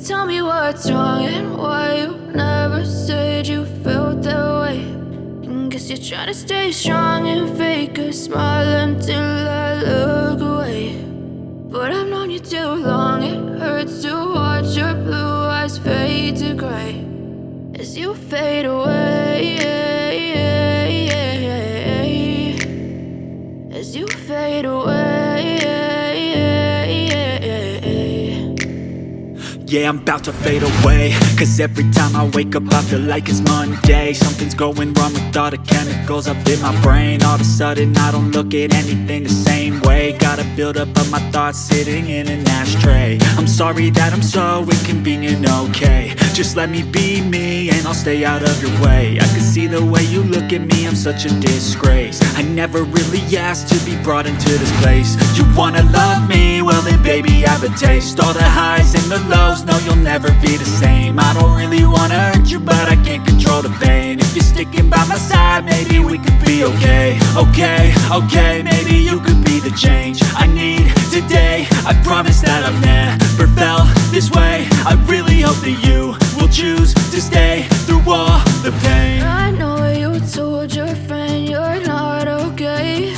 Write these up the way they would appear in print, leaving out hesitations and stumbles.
Tell me what's wrong and why you never said you felt that way. And guess you're trying to stay strong and fake a smile until I look away. But I've known you too long, it hurts to watch your blue eyes fade to gray as you fade away. As you fade away. Yeah, I'm about to fade away, cause every time I wake up I feel like it's Monday. Something's going wrong with all the chemicals up in my brain. All of a sudden I don't look at anything the same way. Gotta build up of my thoughts sitting in an ashtray. I'm sorry that I'm so inconvenient, okay. Just let me be me and I'll stay out of your way. I can see the way you look at me, I'm such a disgrace. I never really asked to be brought into this place. You wanna love me? Well then baby have a taste. All the highs and the lows, no you'll never be the same. I don't really wanna hurt you but I can't control the pain. If you're sticking by my side maybe we could be okay. Okay, maybe you could be the change I need today. I promise that I've never felt this way. I really hope that you will choose to stay through all the pain. I know you told your friend you're not okay.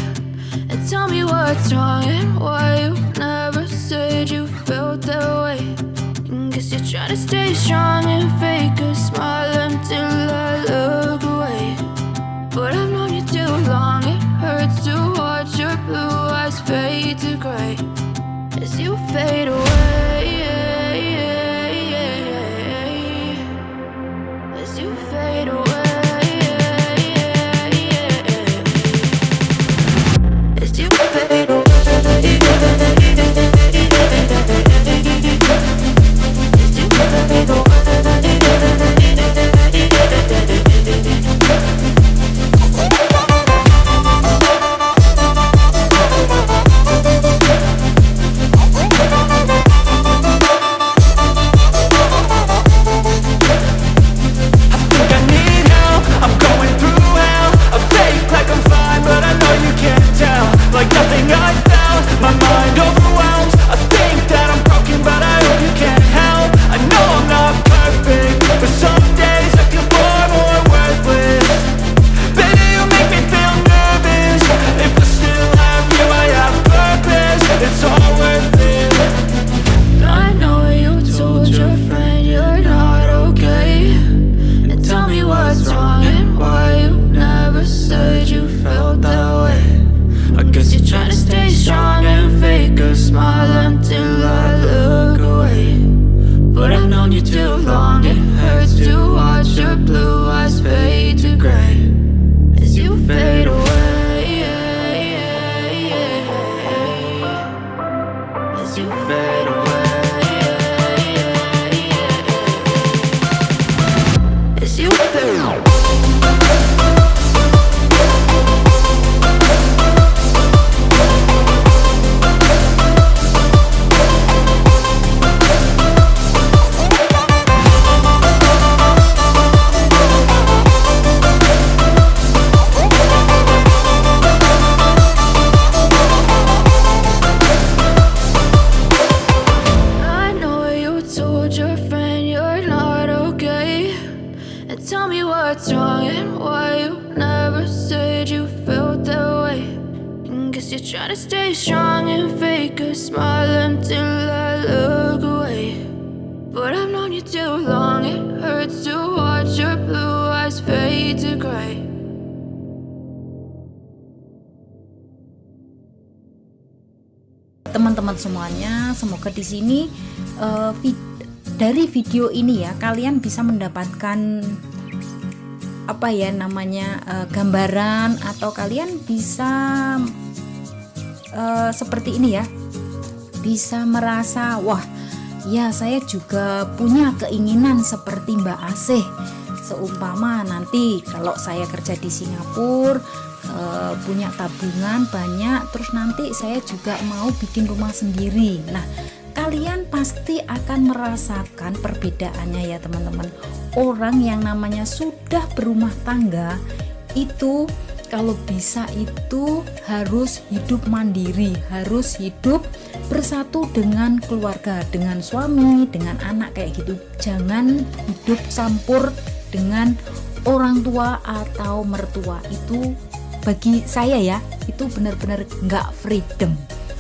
And tell me what's wrong and why you never said you felt that way. And guess you're trying to stay strong and fake a smile until I look away. But I've known you too long, it hurts to watch your blue eyes fade to gray as you fade away. As you fade away. As you fade away. Try to stay strong and fake a smile until I look away. But I've known you too long, it hurts to watch your blue eyes fade to gray. Teman-teman semuanya, semoga di sini dari video ini ya kalian bisa mendapatkan apa ya namanya gambaran, atau kalian bisa seperti ini ya, bisa merasa wah ya saya juga punya keinginan seperti Mbak Asih. Seumpama nanti kalau saya kerja di Singapura, punya tabungan banyak, terus nanti saya juga mau bikin rumah sendiri. Nah, kalian pasti akan merasakan perbedaannya ya teman-teman. Orang yang namanya sudah berumah tangga itu kalau bisa itu harus hidup mandiri, harus hidup bersatu dengan keluarga, dengan suami, dengan anak kayak gitu. Jangan hidup campur dengan orang tua atau mertua. Itu bagi saya ya, itu benar-benar nggak freedom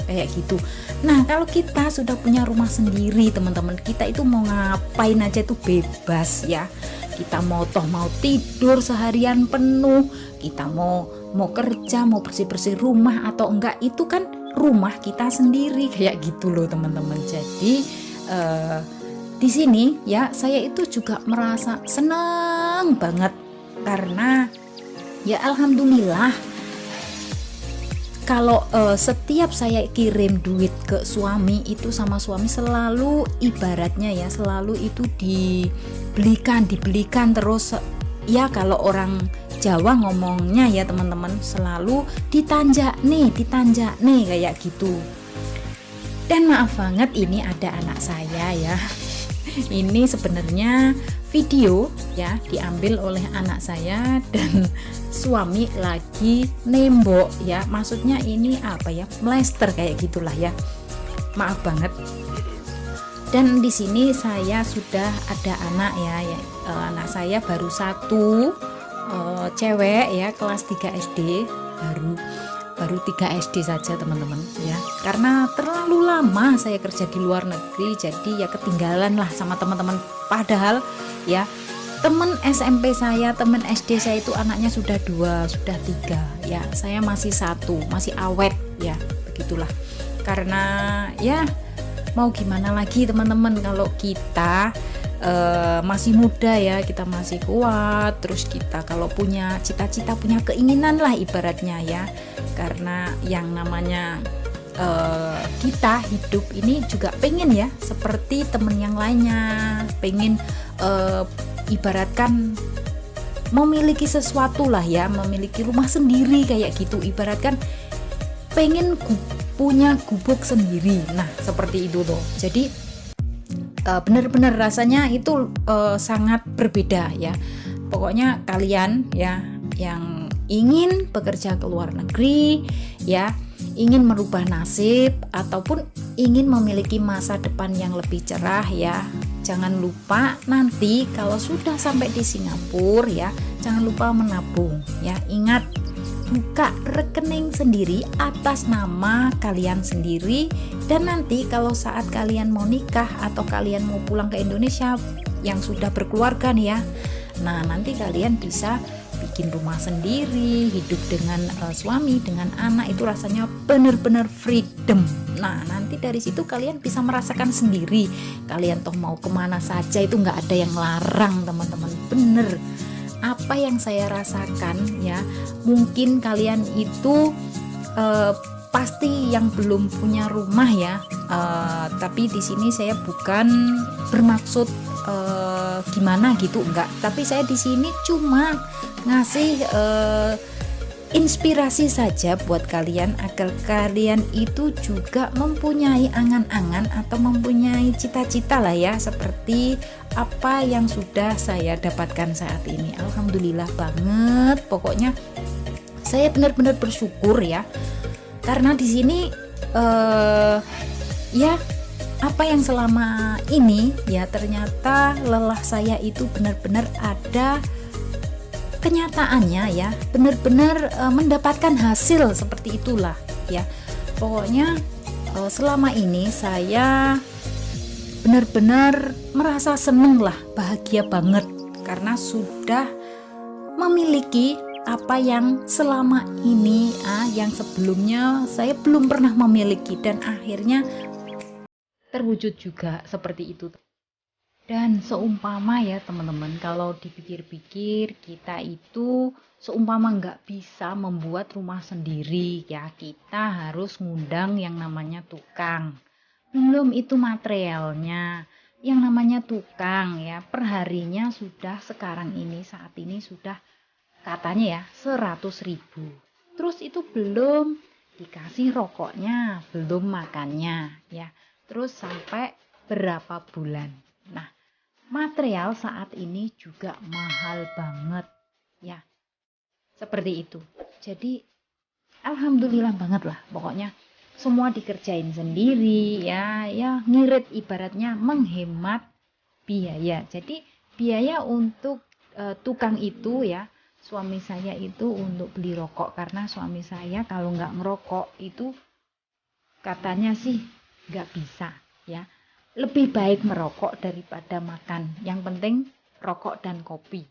kayak gitu. Nah, kalau kita sudah punya rumah sendiri, teman-teman, kita itu mau ngapain aja itu bebas ya. Kita mau tidur seharian penuh, kita mau kerja, mau bersih-bersih rumah atau enggak, itu kan rumah kita sendiri kayak gitu loh, teman-teman. Jadi di sini ya saya itu juga merasa senang banget karena ya alhamdulillah kalau setiap saya kirim duit ke suami itu sama suami selalu ibaratnya ya selalu itu dibelikan terus ya, kalau orang Jawa ngomongnya ya teman-teman selalu ditanjak nih kayak gitu. Dan maaf banget ini ada anak saya ya. Ini sebenarnya video ya diambil oleh anak saya dan suami lagi nembok ya, maksudnya ini apa ya, melester kayak gitulah ya, maaf banget. Dan di sini saya sudah ada anak ya, anak saya baru satu, cewek ya, kelas 3 SD, baru 3 SD saja teman-teman ya, karena terlalu lama saya kerja di luar negeri jadi ya ketinggalan lah sama teman-teman. Padahal ya teman SMP saya, teman SD saya itu anaknya sudah 2, sudah 3 ya, saya masih 1, masih awet ya, begitulah. Karena ya mau gimana lagi teman-teman, kalau kita masih muda ya, kita masih kuat, terus kita kalau punya cita-cita, punya keinginan lah ibaratnya ya, karena yang namanya kita hidup ini juga pengen ya seperti temen yang lainnya, pengen ibaratkan memiliki sesuatu lah ya, memiliki rumah sendiri kayak gitu, ibaratkan pengen punya gubuk sendiri. Nah seperti itu tuh, jadi benar-benar rasanya itu sangat berbeda ya. Pokoknya kalian ya yang ingin bekerja ke luar negeri ya, ingin merubah nasib ataupun ingin memiliki masa depan yang lebih cerah ya, jangan lupa nanti kalau sudah sampai di Singapura ya, jangan lupa menabung ya. Ingat, buka rekening sendiri atas nama kalian sendiri, dan nanti kalau saat kalian mau nikah atau kalian mau pulang ke Indonesia yang sudah berkeluarga nih ya, nah nanti kalian bisa bikin rumah sendiri, hidup dengan suami, dengan anak, itu rasanya benar-benar freedom. Nah nanti dari situ kalian bisa merasakan sendiri, kalian toh mau kemana saja itu nggak ada yang larang teman-teman, bener. Apa yang saya rasakan ya, mungkin kalian itu pasti yang belum punya rumah ya, tapi di sini saya bukan bermaksud gimana gitu, enggak, tapi saya di sini cuma ngasih inspirasi saja buat kalian agar kalian itu juga mempunyai angan-angan atau mempunyai cita-cita lah ya, seperti apa yang sudah saya dapatkan saat ini. Alhamdulillah banget, pokoknya saya benar-benar bersyukur ya, karena di sini ya apa yang selama ini ya ternyata lelah saya itu benar-benar ada kenyataannya ya, benar-benar mendapatkan hasil seperti itulah ya. Pokoknya selama ini saya benar-benar merasa seneng lah, bahagia banget karena sudah memiliki apa yang selama ini yang sebelumnya saya belum pernah memiliki, dan akhirnya terwujud juga seperti itu. Dan seumpama ya teman-teman, kalau dipikir-pikir kita itu seumpama nggak bisa membuat rumah sendiri ya, kita harus ngundang yang namanya tukang. Belum itu materialnya, yang namanya tukang ya, perharinya sudah sekarang ini, saat ini sudah katanya ya 100.000. Terus itu belum dikasih rokoknya, belum makannya ya, terus sampai berapa bulan. Nah material saat ini juga mahal banget ya. Seperti itu. Jadi alhamdulillah banget lah pokoknya. Semua dikerjain sendiri ya, ngirit ibaratnya menghemat biaya. Jadi biaya untuk tukang itu ya, suami saya itu untuk beli rokok, karena suami saya kalau nggak ngerokok itu katanya sih nggak bisa ya. Lebih baik merokok daripada makan. Yang penting rokok dan kopi.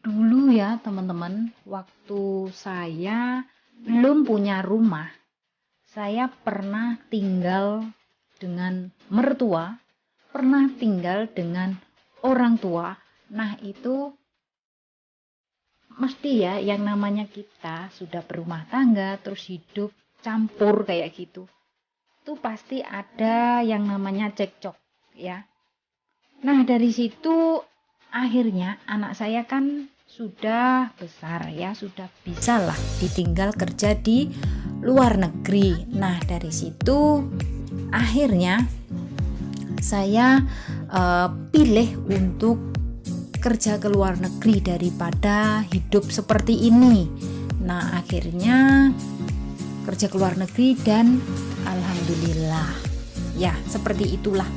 Dulu ya teman-teman, waktu saya belum punya rumah, saya pernah tinggal dengan mertua, pernah tinggal dengan orang tua. Nah itu mesti ya, yang namanya kita sudah berumah tangga terus hidup campur kayak gitu, itu pasti ada yang namanya cekcok ya. Nah dari situ akhirnya anak saya kan sudah besar ya, sudah bisa lah ditinggal kerja di luar negeri. Nah dari situ akhirnya saya pilih untuk kerja ke luar negeri daripada hidup seperti ini. Nah akhirnya kerja ke luar negeri dan alhamdulillah ya, seperti itulah.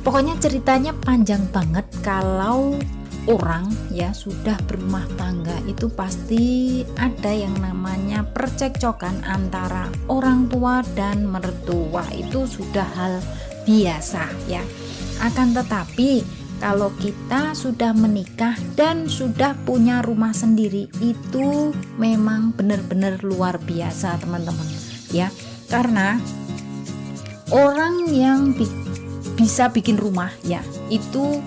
Pokoknya ceritanya panjang banget. Kalau orang ya sudah berumah tangga itu pasti ada yang namanya percekcokan antara orang tua dan mertua, itu sudah hal biasa ya. Akan tetapi kalau kita sudah menikah dan sudah punya rumah sendiri, itu memang benar-benar luar biasa teman-teman ya. Karena orang yang bisa bikin rumah ya, itu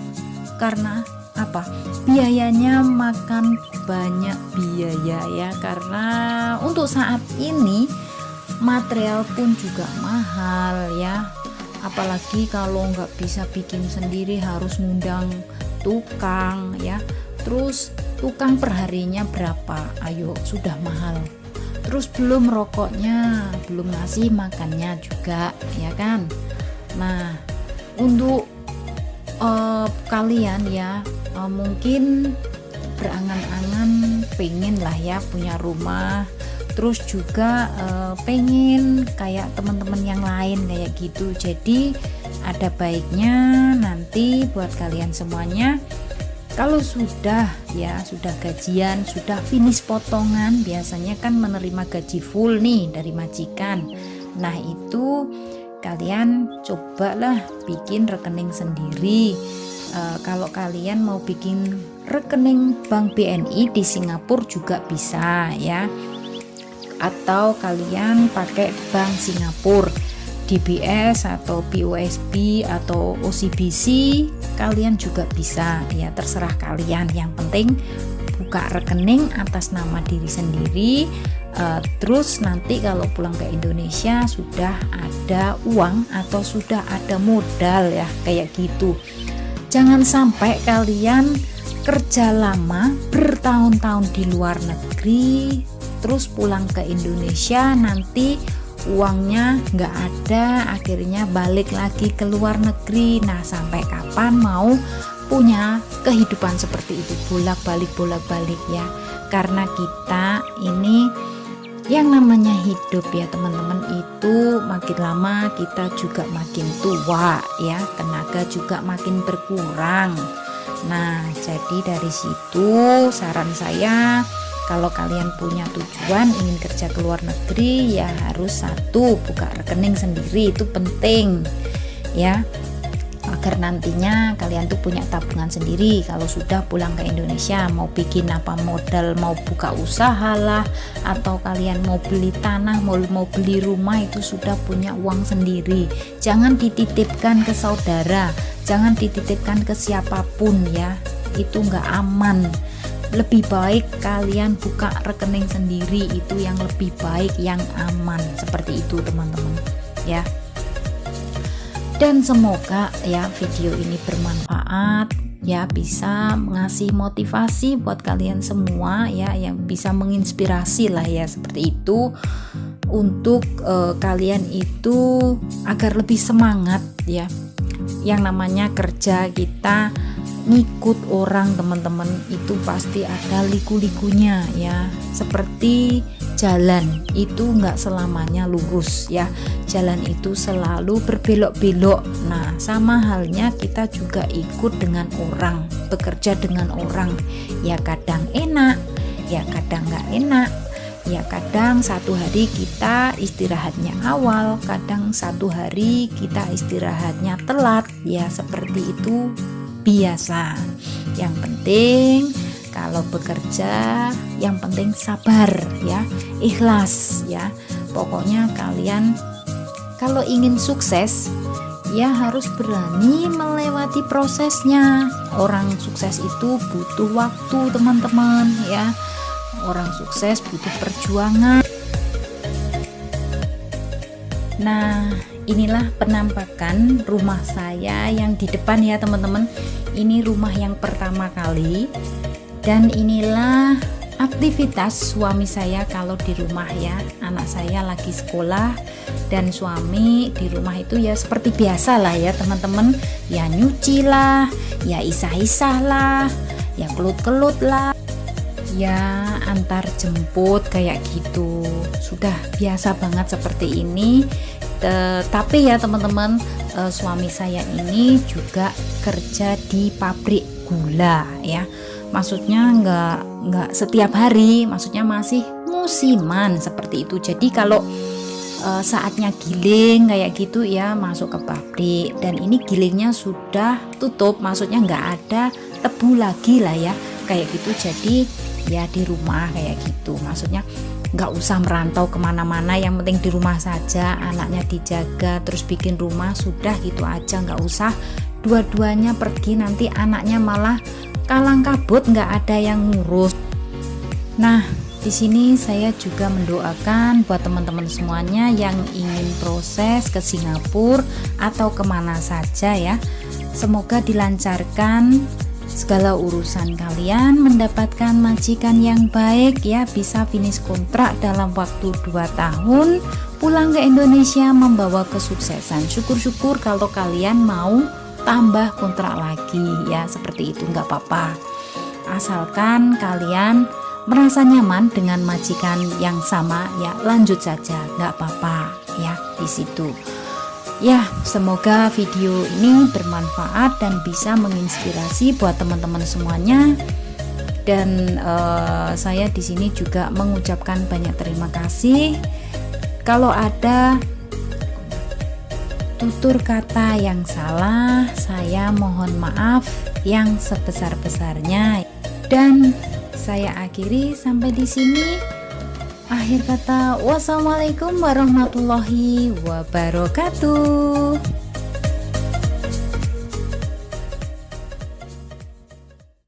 karena apa? Biayanya makan banyak biaya ya, karena untuk saat ini material pun juga mahal ya. Apalagi kalau nggak bisa bikin sendiri harus ngundang tukang ya. Terus tukang perharinya berapa? Ayo, sudah mahal. Terus belum rokoknya, belum ngasih makannya juga ya kan. Nah untuk kalian ya mungkin berangan-angan pengen lah ya punya rumah, terus juga pengen kayak teman-teman yang lain kayak gitu. Jadi ada baiknya nanti buat kalian semuanya, kalau sudah gajian, sudah finish potongan, biasanya kan menerima gaji full nih dari majikan. Nah itu kalian cobalah bikin rekening sendiri. Kalau kalian mau bikin rekening bank BNI di Singapura juga bisa ya, atau kalian pakai bank Singapura, DBS atau BOSB atau OCBC, kalian juga bisa ya, terserah kalian. Yang penting buka rekening atas nama diri sendiri. Terus nanti kalau pulang ke Indonesia sudah ada uang atau sudah ada modal ya, kayak gitu. Jangan sampai kalian kerja lama bertahun-tahun di luar negeri, terus pulang ke Indonesia nanti uangnya nggak ada, akhirnya balik lagi ke luar negeri. Nah sampai kapan mau punya kehidupan seperti itu, bolak-balik ya. Karena kita ini yang namanya hidup ya teman-teman, itu makin lama kita juga makin tua ya, tenaga juga makin berkurang. Nah jadi dari situ saran saya, kalau kalian punya tujuan ingin kerja ke luar negeri ya harus satu, buka rekening sendiri, itu penting ya, agar nantinya kalian tuh punya tabungan sendiri. Kalau sudah pulang ke Indonesia mau bikin apa modal, mau buka usaha lah, atau kalian mau beli tanah, mau beli rumah, itu sudah punya uang sendiri. Jangan dititipkan ke saudara, jangan dititipkan ke siapapun ya, itu nggak aman. Lebih baik kalian buka rekening sendiri, itu yang lebih baik, yang aman, seperti itu teman-teman ya. Dan semoga ya video ini bermanfaat ya, bisa ngasih motivasi buat kalian semua ya, yang bisa menginspirasi lah ya, seperti itu, untuk kalian itu agar lebih semangat ya. Yang namanya kerja kita ngikut orang teman-teman itu pasti ada liku-likunya ya. Seperti jalan itu nggak selamanya lurus ya, jalan itu selalu berbelok-belok. Nah sama halnya kita juga ikut dengan orang, bekerja dengan orang, ya kadang enak, ya kadang nggak enak, ya kadang satu hari kita istirahatnya awal, kadang satu hari kita istirahatnya telat, ya seperti itu biasa. Yang penting kalau bekerja, yang penting sabar ya, ikhlas ya. Pokoknya kalian kalau ingin sukses ya harus berani melewati prosesnya. Orang sukses itu butuh waktu teman-teman ya. Orang sukses butuh perjuangan. Nah, inilah penampakan rumah saya yang di depan ya teman-teman. Ini rumah yang pertama kali. Dan inilah aktivitas suami saya kalau di rumah ya. Anak saya lagi sekolah dan suami di rumah itu ya seperti biasa lah ya teman-teman. Ya nyuci lah, ya isah-isah lah, ya kelut-kelut lah, ya antar jemput kayak gitu. Sudah biasa banget seperti ini. Tapi ya teman-teman, suami saya ini juga kerja di pabrik gula ya. Maksudnya nggak setiap hari, maksudnya masih musiman seperti itu. Jadi kalau saatnya giling kayak gitu ya masuk ke pabrik, dan ini gilingnya sudah tutup, maksudnya nggak ada tebu lagi lah ya kayak gitu. Jadi ya di rumah kayak gitu, maksudnya nggak usah merantau kemana-mana, yang penting di rumah saja, anaknya dijaga, terus bikin rumah, sudah gitu aja, nggak usah dua-duanya pergi, nanti anaknya malah kalang kabut, nggak ada yang ngurus. Nah, di sini saya juga mendoakan buat teman-teman semuanya yang ingin proses ke Singapura atau kemana saja ya. Semoga dilancarkan segala urusan kalian, mendapatkan majikan yang baik ya, bisa finish kontrak dalam waktu 2 tahun, pulang ke Indonesia membawa kesuksesan. Syukur-syukur kalau kalian mau tambah kontrak lagi ya, seperti itu nggak apa-apa, asalkan kalian merasa nyaman dengan majikan yang sama ya, lanjut saja nggak apa-apa ya di situ ya. Semoga video ini bermanfaat dan bisa menginspirasi buat teman-teman semuanya, dan saya di sini juga mengucapkan banyak terima kasih. Kalau ada tutur kata yang salah, saya mohon maaf yang sebesar-besarnya. Dan saya akhiri sampai di sini. Akhir kata, wassalamualaikum warahmatullahi wabarakatuh.